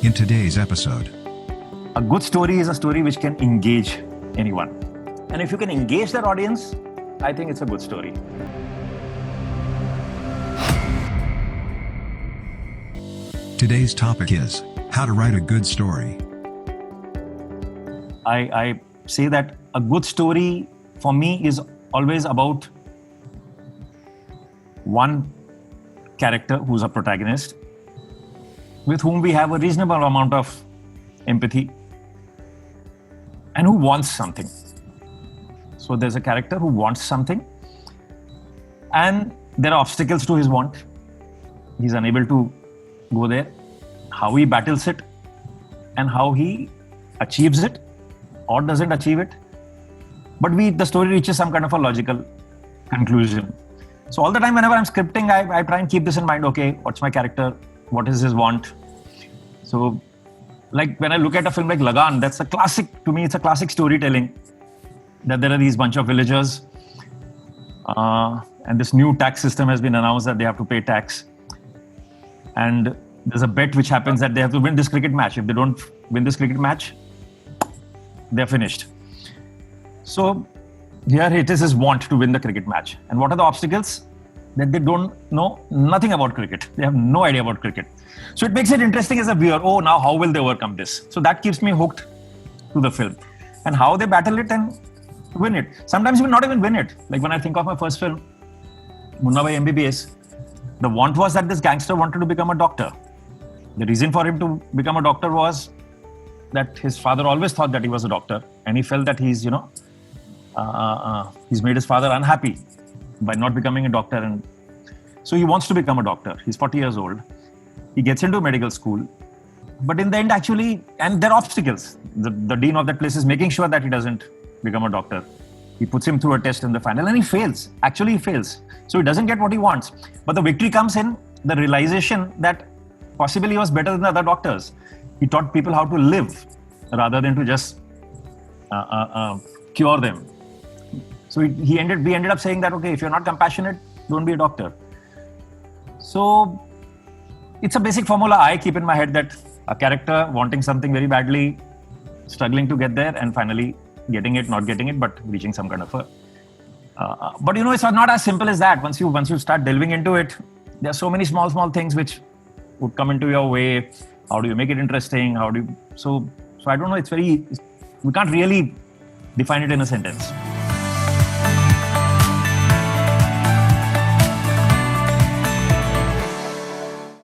in today's episode. A good story is a story which can engage anyone. And if you can engage that audience, I think it's a good story. Today's topic is how to write a good story. I say that a good story for me is always about one character who's a protagonist with whom we have a reasonable amount of empathy and who wants something. So there's a character who wants something and there are obstacles to his want. He's unable to go there. How he battles it and how he achieves it or doesn't achieve it. But the story reaches some kind of a logical conclusion. So all the time whenever I'm scripting, I try and keep this in mind. Okay, what's my character? What is his want? So like when I look at a film like Lagan, that's a classic, to me it's a classic storytelling. That there are these bunch of villagers and this new tax system has been announced that they have to pay tax. And there's a bet which happens that they have to win this cricket match. If they don't win this cricket match, they're finished. So here it is his want to win the cricket match. And what are the obstacles? That they don't know nothing about cricket. They have no idea about cricket. So it makes it interesting as a viewer. Oh, now how will they overcome this? So that keeps me hooked to the film. And how they battle it and win it. Sometimes you will not even win it. Like when I think of my first film, Munnabhai MBBS, the want was that this gangster wanted to become a doctor. The reason for him to become a doctor was that his father always thought that he was a doctor and he felt that he's made his father unhappy by not becoming a doctor. And so he wants to become a doctor. He's 40 years old. He gets into medical school. But in the end, actually, and there are obstacles. The dean of that place is making sure that he doesn't become a doctor. He puts him through a test in the final and he fails. Actually, he fails. So he doesn't get what he wants. But the victory comes in the realization that possibly he was better than the other doctors. He taught people how to live rather than to just cure them. So we ended up saying that, okay, if you're not compassionate, don't be a doctor. So it's a basic formula I keep in my head, that a character wanting something very badly, struggling to get there, and finally getting it, not getting it, but reaching some kind of a... but it's not as simple as that. Once you start delving into it, there are so many small things which would come into your way. How do you make it interesting? So I don't know. We can't really define it in a sentence.